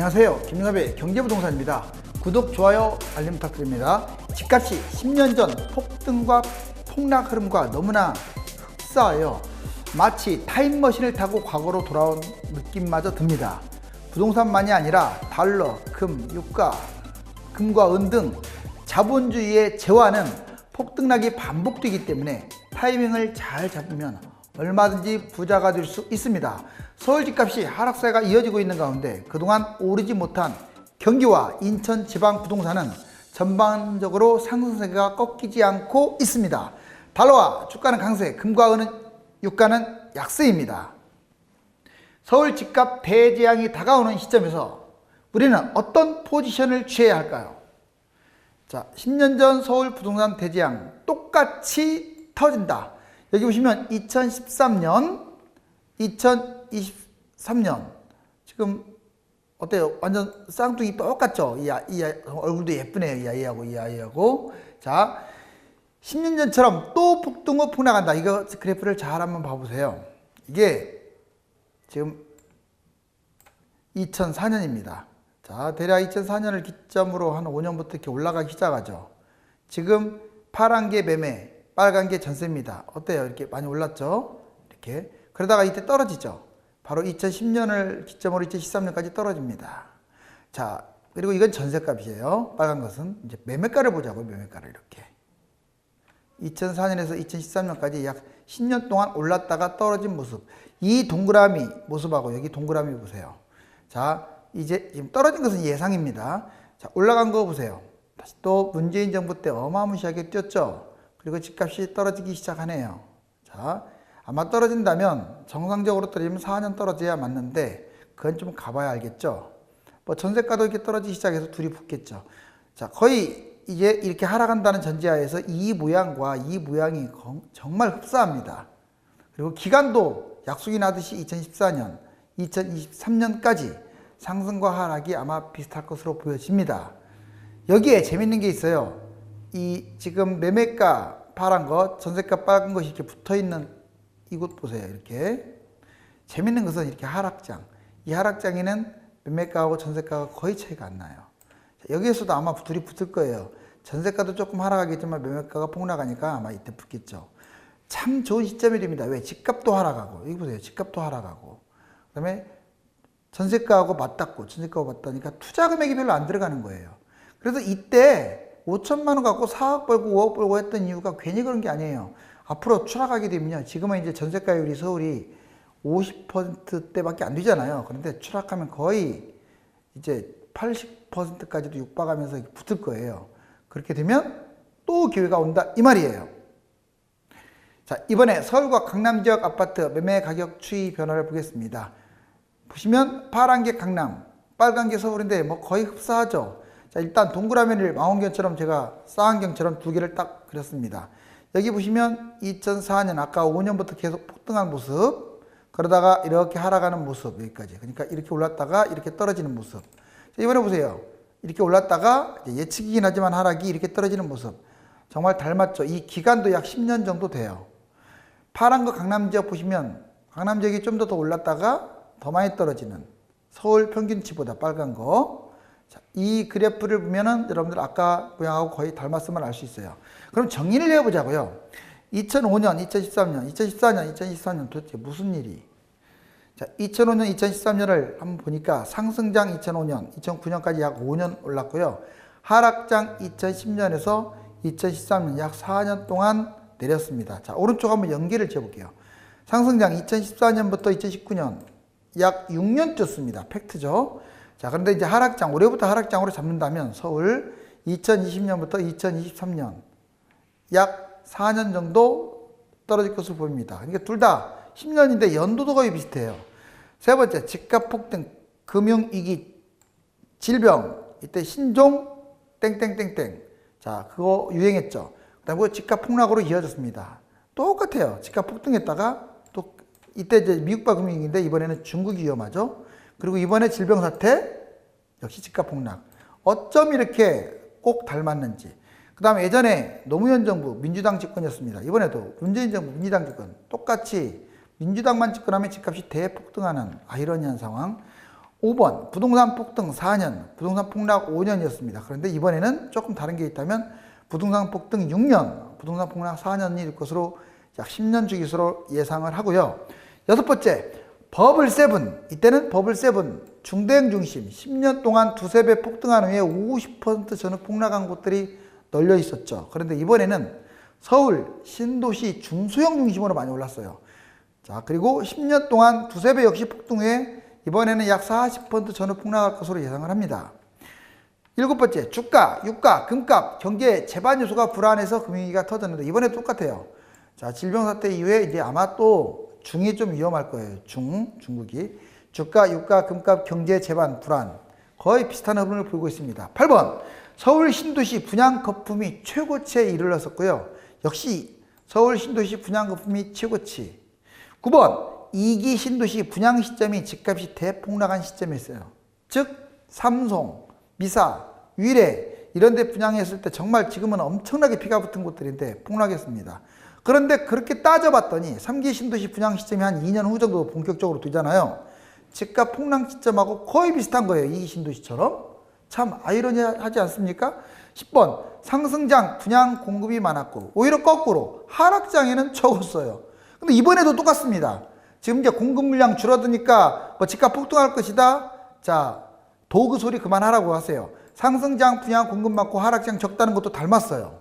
안녕하세요. 김용합의 경제부동산입니다. 구독, 좋아요, 알림 부탁드립니다. 집값이 10년 전 폭등과 폭락 흐름과 너무나 흡사하여 마치 타임머신을 타고 과거로 돌아온 느낌마저 듭니다. 부동산만이 아니라 달러, 금, 유가, 금과 은 등 자본주의의 재화는 폭등락이 반복되기 때문에 타이밍을 잘 잡으면 얼마든지 부자가 될 수 있습니다. 서울 집값이 하락세가 이어지고 있는 가운데 그동안 오르지 못한 경기와 인천 지방 부동산은 전반적으로 상승세가 꺾이지 않고 있습니다. 달러와 주가는 강세, 금과 은은 유가는 약세입니다. 서울 집값 대재앙이 다가오는 시점에서 우리는 어떤 포지션을 취해야 할까요? 자, 10년 전 서울 부동산 대재앙 똑같이 터진다. 여기 보시면 2013년, 2023년 지금 어때요? 완전 쌍둥이 똑같죠? 이 얼굴도 예쁘네요. 이 아이하고. 자, 10년 전처럼 또 폭등 후 폭락한다. 이거 그래프를 잘 한번 봐보세요. 이게 지금 2004년입니다. 자, 대략 2004년을 기점으로 한 5년부터 이렇게 올라가기 시작하죠. 지금 파란 게 매매, 빨간 게 전세입니다. 어때요? 이렇게 많이 올랐죠? 이렇게. 그러다가 이때 떨어지죠. 바로 2010년을 기점으로 2013년까지 떨어집니다. 자, 그리고 이건 전세값이에요. 빨간 것은. 이제 매매가를 보자고요. 매매가를 이렇게. 2004년에서 2013년까지 약 10년 동안 올랐다가 떨어진 모습. 이 동그라미 모습하고 여기 동그라미 보세요. 자, 이제 지금 떨어진 것은 예상입니다. 자, 올라간 거 보세요. 다시 또 문재인 정부 때 어마무시하게 뛰었죠. 그리고 집값이 떨어지기 시작하네요. 자, 아마 떨어진다면 정상적으로 떨어지면 4년 떨어져야 맞는데 그건 좀 가봐야 알겠죠. 뭐 전세가도 이렇게 떨어지기 시작해서 둘이 붙겠죠. 자, 거의 이제 이렇게 하락한다는 전제하에서 이 모양과 이 모양이 정말 흡사합니다. 그리고 기간도 약속이 나듯이 2014년, 2023년까지 상승과 하락이 아마 비슷할 것으로 보여집니다. 여기에 재밌는 게 있어요. 이 지금 매매가 파란 것, 전세가 빨간 것이 이렇게 붙어 있는 이곳 보세요. 이렇게. 재밌는 것은 이렇게 하락장. 이 하락장에는 매매가하고 전세가가 거의 차이가 안 나요. 여기에서도 아마 둘이 붙을 거예요. 전세가도 조금 하락하겠지만 매매가가 폭락하니까 아마 이때 붙겠죠. 참 좋은 시점이 됩니다. 왜? 집값도 하락하고. 여기 보세요. 집값도 하락하고. 그 다음에 전세가하고 맞닿고, 전세가하고 맞닿으니까 투자 금액이 별로 안 들어가는 거예요. 그래서 이때 5천만 원 갖고 4억 벌고 5억 벌고 했던 이유가 괜히 그런 게 아니에요. 앞으로 추락하게 되면요. 지금은 이제 전세가율이 서울이 50%대밖에 안 되잖아요. 그런데 추락하면 거의 이제 80%까지도 육박하면서 붙을 거예요. 그렇게 되면 또 기회가 온다 이 말이에요. 자, 이번에 서울과 강남 지역 아파트 매매 가격 추이 변화를 보겠습니다. 보시면 파란 게 강남, 빨간 게 서울인데 뭐 거의 흡사하죠. 자, 일단 동그라미를 망원경처럼 제가 쌍안경처럼 두 개를 딱 그렸습니다. 여기 보시면 2004년 아까 5년부터 계속 폭등한 모습, 그러다가 이렇게 하락하는 모습 여기까지. 그러니까 이렇게 올랐다가 이렇게 떨어지는 모습. 자, 이번에 보세요. 이렇게 올랐다가 예측이긴 하지만 하락이 이렇게 떨어지는 모습. 정말 닮았죠. 이 기간도 약 10년 정도 돼요. 파란 거 강남 지역 보시면 강남 지역이 좀 더 올랐다가 더 많이 떨어지는 서울 평균치보다 빨간 거. 자, 이 그래프를 보면은 여러분들 아까 모양하고 거의 닮았음을 알 수 있어요. 그럼 정리를 해보자고요. 2005년, 2013년, 2014년, 2024년 도대체 무슨 일이? 자, 2005년, 2013년을 한번 보니까 상승장 2005년, 2009년까지 약 5년 올랐고요. 하락장 2010년에서 2013년 약 4년 동안 내렸습니다. 자, 오른쪽 한번 연계를 지어볼게요. 상승장 2014년부터 2019년 약 6년 뛰었습니다. 팩트죠. 자, 그런데 이제 하락장, 올해부터 하락장으로 잡는다면 서울 2020년부터 2023년 약 4년 정도 떨어질 것으로 보입니다. 그러니까 둘 다 10년인데 연도도 거의 비슷해요. 세 번째, 집값 폭등, 금융위기, 질병, 이때 신종, 땡땡땡땡. 자, 그거 유행했죠. 그 다음에 집값 폭락으로 이어졌습니다. 똑같아요. 집값 폭등했다가 또 이때 이제 미국발 금융위기인데 이번에는 중국이 위험하죠. 그리고 이번에 질병 사태, 역시 집값 폭락. 어쩜 이렇게 꼭 닮았는지. 그 다음에 예전에 노무현 정부 민주당 집권이었습니다. 이번에도 문재인 정부 민주당 집권. 똑같이 민주당만 집권하면 집값이 대폭등하는 아이러니한 상황. 5번 부동산 폭등 4년, 부동산 폭락 5년이었습니다. 그런데 이번에는 조금 다른 게 있다면 부동산 폭등 6년, 부동산 폭락 4년이 될 것으로 약 10년 주기수로 예상을 하고요. 여섯 번째, 버블 7. 이때는 버블 7, 중대형 중심, 10년 동안 두세 배 폭등한 후에 50% 전후 폭락한 곳들이 널려 있었죠. 그런데 이번에는 서울, 신도시, 중소형 중심으로 많이 올랐어요. 자, 그리고 10년 동안 두세 배 역시 폭등 후에 이번에는 약 40% 전후 폭락할 것으로 예상을 합니다. 일곱 번째, 주가, 유가, 금값, 경제 재반 요소가 불안해서 금융위기가 터졌는데 이번에 똑같아요. 자, 질병 사태 이후에 이제 아마 또 중이 좀 위험할 거예요. 중국이. 주가, 유가, 금값, 경제 재반 불안. 거의 비슷한 흐름을 보이고 있습니다. 8번, 서울 신도시 분양 거품이 최고치에 이르렀었고요. 역시 서울 신도시 분양 거품이 최고치. 9번, 2기 신도시 분양 시점이 집값이 대폭락한 시점이었어요. 즉 삼성, 미사, 위례 이런 데 분양했을 때 정말 지금은 엄청나게 비가 붙은 곳들인데 폭락했습니다. 그런데 그렇게 따져봤더니 3기 신도시 분양 시점이 한 2년 후 정도 본격적으로 되잖아요. 집값 폭락 시점하고 거의 비슷한 거예요. 2기 신도시처럼. 참 아이러니하지 않습니까? 10번, 상승장 분양 공급이 많았고 오히려 거꾸로 하락장에는 적었어요. 근데 이번에도 똑같습니다. 지금 이제 공급 물량 줄어드니까 뭐 집값 폭등할 것이다. 자, 도그 소리 그만하라고 하세요. 상승장 분양 공급 많고 하락장 적다는 것도 닮았어요.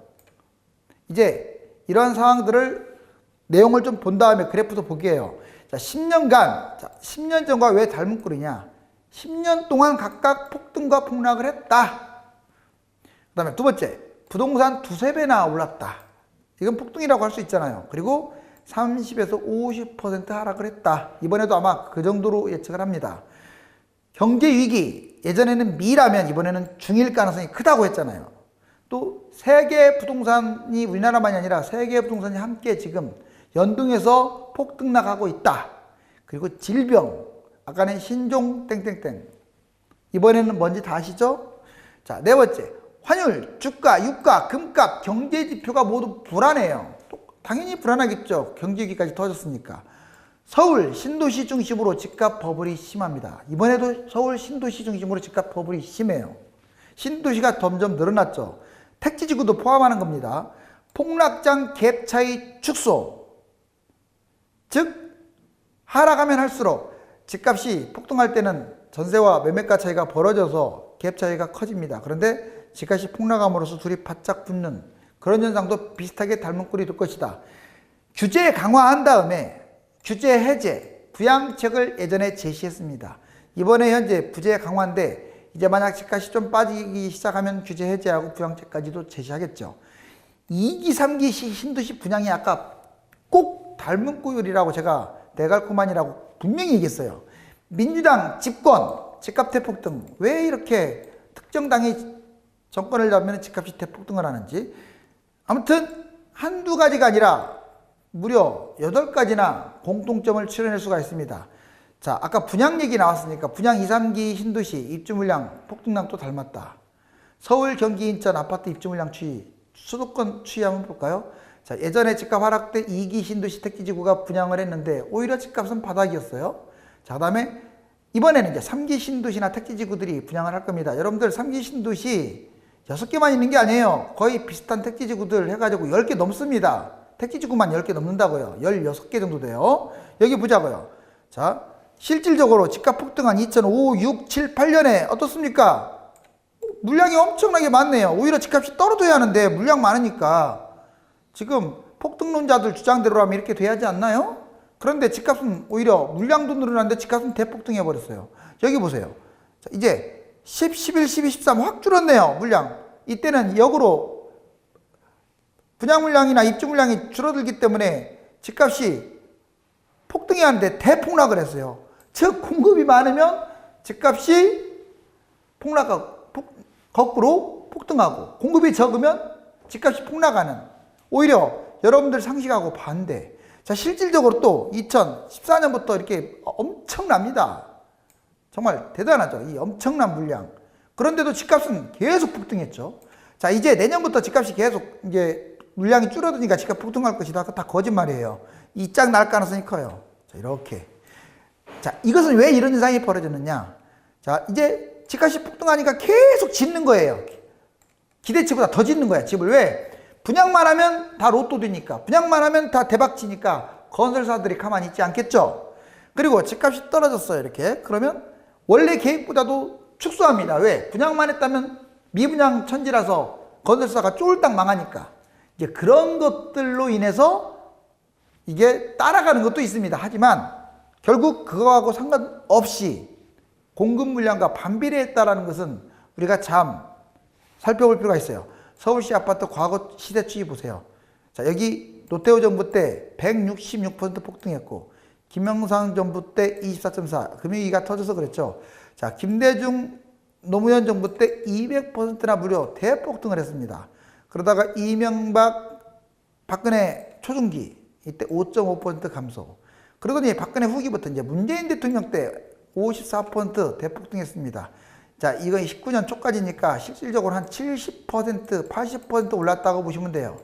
이제 이러한 상황들을 내용을 좀 본 다음에 그래프도 보게요. 자, 10년간, 10년 전과 왜 닮은 꼴이냐? 10년 동안 각각 폭등과 폭락을 했다. 그 다음에 두 번째, 부동산 두세 배나 올랐다. 이건 폭등이라고 할 수 있잖아요. 그리고 30에서 50% 하락을 했다. 이번에도 아마 그 정도로 예측을 합니다. 경제 위기, 예전에는 미라면 이번에는 중일 가능성이 크다고 했잖아요. 또 세계 부동산이 우리나라만이 아니라 세계 부동산이 함께 지금 연동해서 폭등나가고 있다. 그리고 질병, 아까는 신종 땡땡땡. 이번에는 뭔지 다 아시죠? 자, 네 번째, 환율, 주가, 유가, 금값, 경제 지표가 모두 불안해요. 당연히 불안하겠죠. 경제위기까지 터졌으니까. 서울 신도시 중심으로 집값 버블이 심합니다. 이번에도 서울 신도시 중심으로 집값 버블이 심해요. 신도시가 점점 늘어났죠. 택지지구도 포함하는 겁니다. 폭락장 갭 차이 축소. 즉 하락하면 할수록 집값이 폭등할 때는 전세와 매매가 차이가 벌어져서 갭 차이가 커집니다. 그런데 집값이 폭락함으로써 둘이 바짝 붙는 그런 현상도 비슷하게 닮은 꼴이 될 것이다. 규제 강화한 다음에 규제 해제, 부양책을 예전에 제시했습니다. 이번에 현재 부재 강화인데 이제 만약 집값이 좀 빠지기 시작하면 규제 해제하고 부양책까지도 제시하겠죠. 2기, 3기 신도시 분양이 아까 꼭 닮은 꼴이라고 제가 대갈코만이라고 분명히 얘기했어요. 민주당 집권, 집값 대폭등. 왜 이렇게 특정 당이 정권을 잡으면 집값이 대폭등을 하는지. 아무튼 한두 가지가 아니라 무려 8가지나 공통점을 추려낼 수가 있습니다. 자, 아까 분양 얘기 나왔으니까 분양 2, 3기 신도시 입주 물량 폭등량도 닮았다. 서울, 경기, 인천 아파트 입주 물량 추이, 수도권 추이 한번 볼까요? 자, 예전에 집값 하락 때 2기 신도시 택지지구가 분양을 했는데 오히려 집값은 바닥이었어요. 자, 그 다음에 이번에는 이제 3기 신도시나 택지지구들이 분양을 할 겁니다. 여러분들 3기 신도시 6개만 있는 게 아니에요. 거의 비슷한 택지지구들 해가지고 10개 넘습니다. 택지지구만 10개 넘는다고요. 16개 정도 돼요. 여기 보자고요. 자, 실질적으로 집값 폭등한 2005, 6, 7, 8년에 어떻습니까? 물량이 엄청나게 많네요. 오히려 집값이 떨어져야 하는데 물량 많으니까 지금 폭등론자들 주장대로 하면 이렇게 돼야지 않나요? 그런데 집값은 오히려 물량도 늘어났는데 집값은 대폭등해 버렸어요. 여기 보세요. 자, 이제 10, 11, 12, 13 확 줄었네요. 물량. 이때는 역으로 분양 물량이나 입주 물량이 줄어들기 때문에 집값이 폭등해야 하는데 대폭락을 했어요. 즉 공급이 많으면 집값이 거꾸로 폭등하고 공급이 적으면 집값이 폭락하는, 오히려 여러분들 상식하고 반대. 자, 실질적으로 또 2014년부터 이렇게 엄청납니다. 정말 대단하죠. 이 엄청난 물량. 그런데도 집값은 계속 폭등했죠. 자, 이제 내년부터 집값이 계속 이제 물량이 줄어드니까 집값 폭등할 것이다. 다 거짓말이에요. 이 짝 날 가능성이 커요. 자, 이렇게. 자, 이것은 왜 이런 현상이 벌어졌느냐? 자, 이제 집값이 폭등하니까 계속 짓는 거예요. 기대치보다 더 짓는 거야, 집을. 왜? 분양만 하면 다 로또 되니까, 분양만 하면 다 대박 치니까 건설사들이 가만히 있지 않겠죠? 그리고 집값이 떨어졌어요, 이렇게. 그러면 원래 계획보다도 축소합니다. 왜? 분양만 했다면 미분양 천지라서 건설사가 쫄딱 망하니까. 이제 그런 것들로 인해서 이게 따라가는 것도 있습니다. 하지만 결국 그거하고 상관없이 공급 물량과 반비례했다라는 것은 우리가 참 살펴볼 필요가 있어요. 서울시 아파트 과거 시세 추이 보세요. 자, 여기 노태우 정부 때 166% 폭등했고, 김영삼 정부 때 24.4, 금융위기가 터져서 그랬죠. 자, 김대중 노무현 정부 때 200%나 무려 대폭등을 했습니다. 그러다가 이명박, 박근혜 초중기 이때 5.5% 감소. 그러더니 박근혜 후기부터 이제 문재인 대통령 때 54% 대폭등했습니다. 자, 이건 19년 초까지니까 실질적으로 한 70%, 80% 올랐다고 보시면 돼요.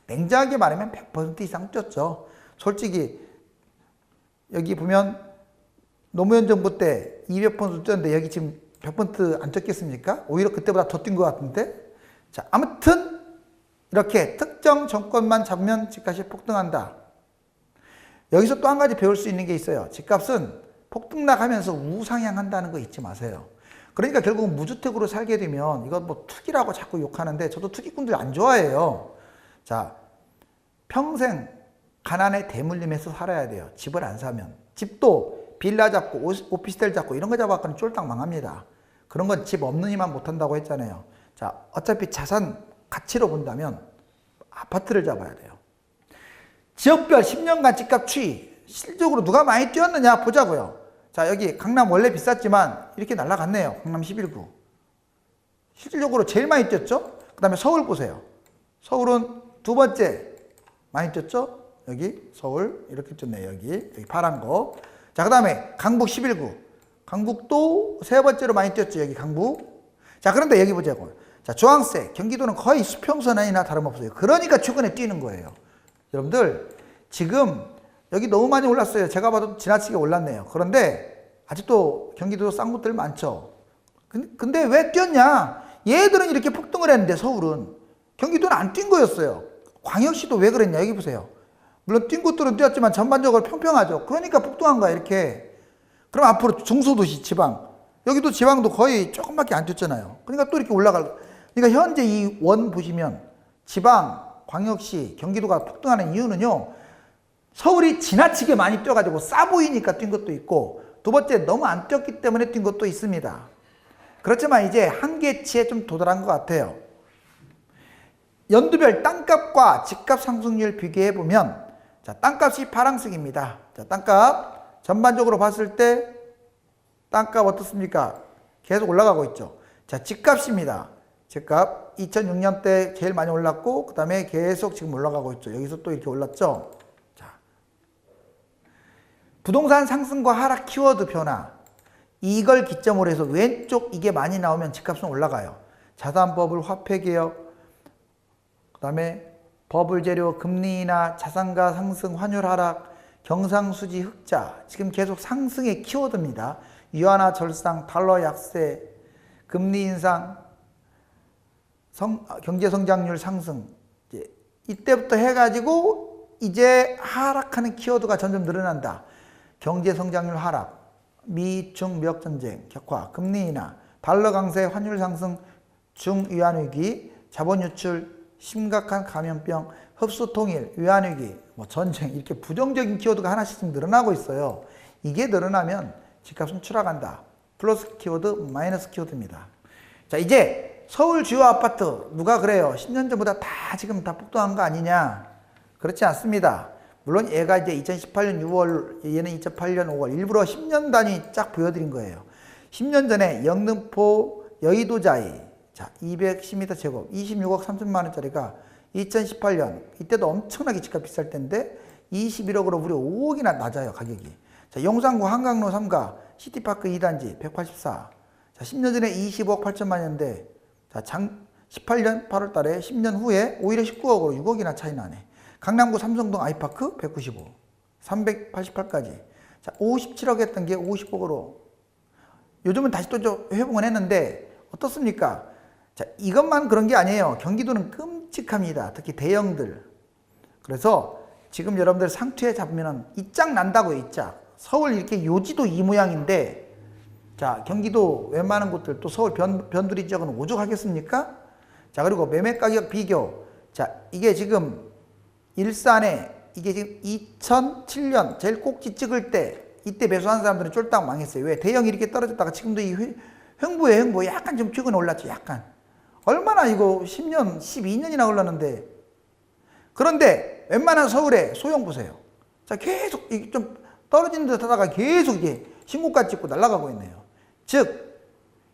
냉정하게 말하면 100% 이상 뛰었죠. 솔직히 여기 보면 노무현 정부 때 200% 뛰었는데 여기 지금 100% 안 뛰었겠습니까? 오히려 그때보다 더 뛴 것 같은데. 자, 아무튼 이렇게 특정 정권만 잡으면 집값이 폭등한다. 여기서 또 한 가지 배울 수 있는 게 있어요. 집값은 폭등락하면서 우상향한다는 거 잊지 마세요. 그러니까 결국 무주택으로 살게 되면 이건 뭐 투기라고 자꾸 욕하는데 저도 투기꾼들 안 좋아해요. 자, 평생 가난에 대물림해서 살아야 돼요. 집을 안 사면. 집도 빌라 잡고 오피스텔 잡고 이런 거 잡았거나 쫄딱 망합니다. 그런 건 집 없는 이만 못한다고 했잖아요. 자, 어차피 자산 가치로 본다면 아파트를 잡아야 돼요. 지역별 10년간 집값 추이, 실질적으로 누가 많이 뛰었느냐 보자고요. 자, 여기 강남 원래 비쌌지만 이렇게 날아갔네요. 강남 11구. 실질적으로 제일 많이 뛰었죠? 그 다음에 서울 보세요. 서울은 두 번째 많이 뛰었죠? 여기 서울 이렇게 뛰었네요. 여기 파란 거. 자, 그 다음에 강북 11구. 강북도 세 번째로 많이 뛰었죠. 여기 강북. 자, 그런데 여기 보자고요. 자, 주황색 경기도는 거의 수평선이나 다름없어요. 그러니까 최근에 뛰는 거예요. 여러분들 지금 여기 너무 많이 올랐어요. 제가 봐도 지나치게 올랐네요. 그런데 아직도 경기도 싼 곳들 많죠. 근데 왜 뛰었냐? 얘들은 이렇게 폭등을 했는데 서울은. 경기도는 안 뛴 거였어요. 광역시도 왜 그랬냐? 여기 보세요. 물론 뛴 곳들은 뛰었지만 전반적으로 평평하죠. 그러니까 폭등한 거야 이렇게. 그럼 앞으로 중소도시 지방, 여기도 지방도 거의 조금밖에 안 뛰었잖아요. 그러니까 또 이렇게 올라갈. 그러니까 현재 이 원 보시면 지방, 광역시, 경기도가 폭등하는 이유는요, 서울이 지나치게 많이 뛰어가지고 싸 보이니까 뛴 것도 있고, 두 번째 너무 안 뛰었기 때문에 뛴 것도 있습니다. 그렇지만 이제 한계치에 좀 도달한 것 같아요. 연도별 땅값과 집값 상승률 비교해보면, 자, 땅값이 파란색입니다. 자, 땅값 전반적으로 봤을 때 땅값 어떻습니까? 계속 올라가고 있죠. 자, 집값입니다. 집값 2006년 때 제일 많이 올랐고 그 다음에 계속 지금 올라가고 있죠. 여기서 또 이렇게 올랐죠. 자, 부동산 상승과 하락 키워드 변화, 이걸 기점으로 해서 왼쪽 이게 많이 나오면 집값은 올라가요. 자산버블, 화폐개혁, 그 다음에 버블재료, 금리 인하, 자산가 상승, 환율 하락, 경상수지 흑자, 지금 계속 상승의 키워드입니다. 위안화 절상, 달러 약세, 금리 인상, 경제성장률 상승. 이때부터 해가지고 이제 하락하는 키워드가 점점 늘어난다. 경제성장률 하락, 미중 무역전쟁 격화, 금리 인하, 달러 강세, 환율 상승, 중위안위기, 자본 유출, 심각한 감염병, 흡수 통일, 위안위기, 전쟁, 이렇게 부정적인 키워드가 하나씩 늘어나고 있어요. 이게 늘어나면 집값은 추락한다. 플러스 키워드, 마이너스 키워드입니다. 자, 이제 서울 주요 아파트 누가 그래요? 10년 전보다 다 지금 다 폭등한 거 아니냐? 그렇지 않습니다. 물론 얘가 이제 2018년 6월, 얘는 2008년 5월, 일부러 10년 단위 쫙 보여드린 거예요. 10년 전에 영등포 여의도자이, 자, 210m 제곱, 26억 3천만 원짜리가 2018년, 이때도 엄청나게 집값 비쌀 때인데 21억으로 무려 5억이나 낮아요, 가격이. 자, 용산구 한강로 3가, 시티파크 2단지 184. 자, 10년 전에 25억 8천만 원인데, 자, 18년 8월 달에 10년 후에 오히려 19억으로 6억이나 차이 나네. 강남구 삼성동 아이파크 195, 388까지. 자, 57억 했던 게 50억으로 요즘은 다시 또 좀 회복은 했는데 어떻습니까? 자, 이것만 그런 게 아니에요. 경기도는 끔찍합니다. 특히 대형들. 그래서 지금 여러분들 상투에 잡으면 이짝 난다고요, 이짝. 서울 이렇게 요지도 이 모양인데, 자, 경기도 웬만한 곳들, 또 서울 변두리 지역은 오죽하겠습니까? 자, 그리고 매매 가격 비교. 자, 이게 지금 일산에 이게 지금 2007년 제일 꼭지 찍을 때 이때 매수한 사람들은 쫄딱 망했어요. 왜? 대형이 이렇게 떨어졌다가 지금도 이 횡보에 약간 좀 최근에 올랐죠. 약간. 얼마나 이거 10년, 12년이나 흘렀는데. 그런데 웬만한 서울에 소형 보세요. 자, 계속 좀 떨어지는 듯 하다가 계속 이게 신고가 찍고 날아가고 있네요. 즉,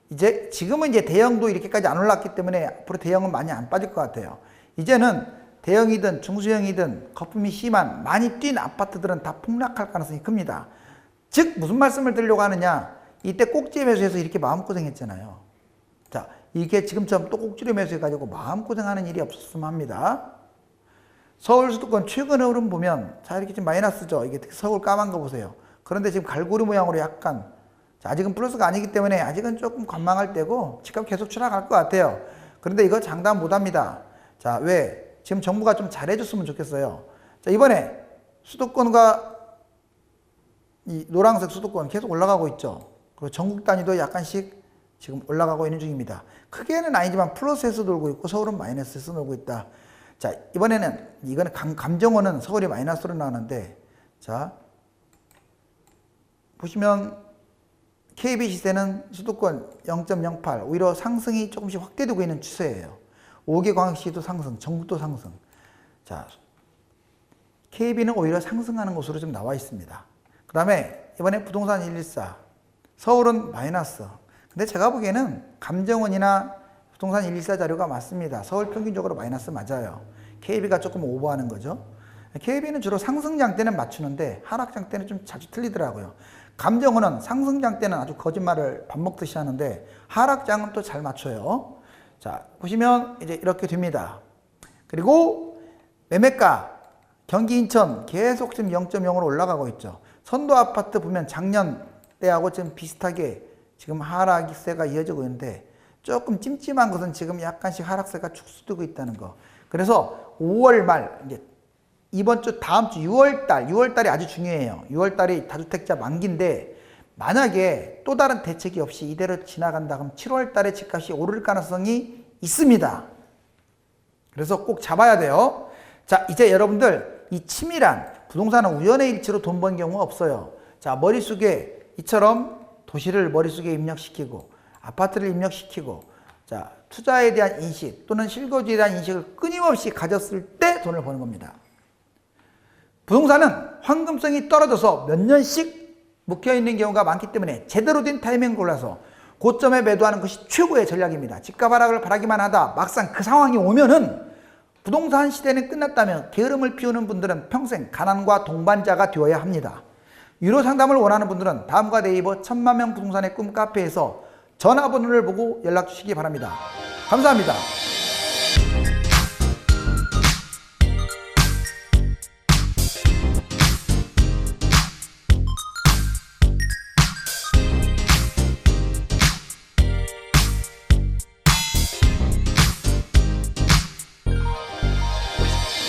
이제 지금은 이제 대형도 이렇게까지 안 올랐기 때문에 앞으로 대형은 많이 안 빠질 것 같아요. 이제는 대형이든 중소형이든 거품이 심한 많이 뛴 아파트들은 다 폭락할 가능성이 큽니다. 즉 무슨 말씀을 드리려고 하느냐, 이때 꼭지에 매수해서 이렇게 마음고생했잖아요. 자, 이게 지금처럼 또 꼭지로 매수해가지고 마음고생하는 일이 없었으면 합니다. 서울 수도권 최근 흐름 보면 자, 이렇게 좀 마이너스죠. 이게 특히 서울 까만 거 보세요. 그런데 지금 갈고리 모양으로 약간, 자, 아직은 플러스가 아니기 때문에 아직은 조금 관망할 때고 집값 계속 추락할 것 같아요. 그런데 이거 장담 못합니다. 자, 왜? 지금 정부가 좀 잘해줬으면 좋겠어요. 자, 이번에 수도권과 이 노란색 수도권 계속 올라가고 있죠. 그리고 전국 단위도 약간씩 지금 올라가고 있는 중입니다. 크게는 아니지만 플러스에서 돌고 있고 서울은 마이너스에서 놀고 있다. 자, 이번에는 이거는 감정원은 서울이 마이너스로 나오는데, 자, 보시면 KB 시세는 수도권 0.08 오히려 상승이 조금씩 확대되고 있는 추세예요. 5개 광역시도 상승, 전국도 상승. 자, KB는 오히려 상승하는 것으로 좀 나와 있습니다. 그 다음에 이번에 부동산 114, 서울은 마이너스. 근데 제가 보기에는 감정원이나 부동산 114 자료가 맞습니다. 서울 평균적으로 마이너스 맞아요. KB가 조금 오버하는 거죠. KB는 주로 상승장 때는 맞추는데 하락장 때는 좀 자주 틀리더라고요. 감정원은 상승장 때는 아주 거짓말을 밥 먹듯이 하는데 하락장은 또 잘 맞춰요. 자, 보시면 이제 이렇게 됩니다. 그리고 매매가 경기 인천 계속 지금 0.0으로 올라가고 있죠. 선도 아파트 보면 작년 때하고 지금 비슷하게 지금 하락세가 이어지고 있는데 조금 찜찜한 것은 지금 약간씩 하락세가 축소되고 있다는 거. 그래서 5월 말 이제 이번 주 다음 주 6월달이 아주 중요해요. 6월달이 다주택자 만기인데 만약에 또 다른 대책이 없이 이대로 지나간다 그러면 7월달에 집값이 오를 가능성이 있습니다. 그래서 꼭 잡아야 돼요. 자, 이제 여러분들 이 치밀한 부동산은 우연의 일치로 돈 번 경우 없어요. 자, 머릿속에 이처럼 도시를 머릿속에 입력시키고 아파트를 입력시키고, 자, 투자에 대한 인식 또는 실거주에 대한 인식을 끊임없이 가졌을 때 돈을 버는 겁니다. 부동산은 황금성이 떨어져서 몇 년씩 묵혀있는 경우가 많기 때문에 제대로 된 타이밍을 골라서 고점에 매도하는 것이 최고의 전략입니다. 집값 하락을 바라기만 하다 막상 그 상황이 오면은 부동산 시대는 끝났다면 게으름을 피우는 분들은 평생 가난과 동반자가 되어야 합니다. 유료 상담을 원하는 분들은 다음과 네이버 1000만명 부동산의 꿈 카페에서 전화번호를 보고 연락 주시기 바랍니다. 감사합니다.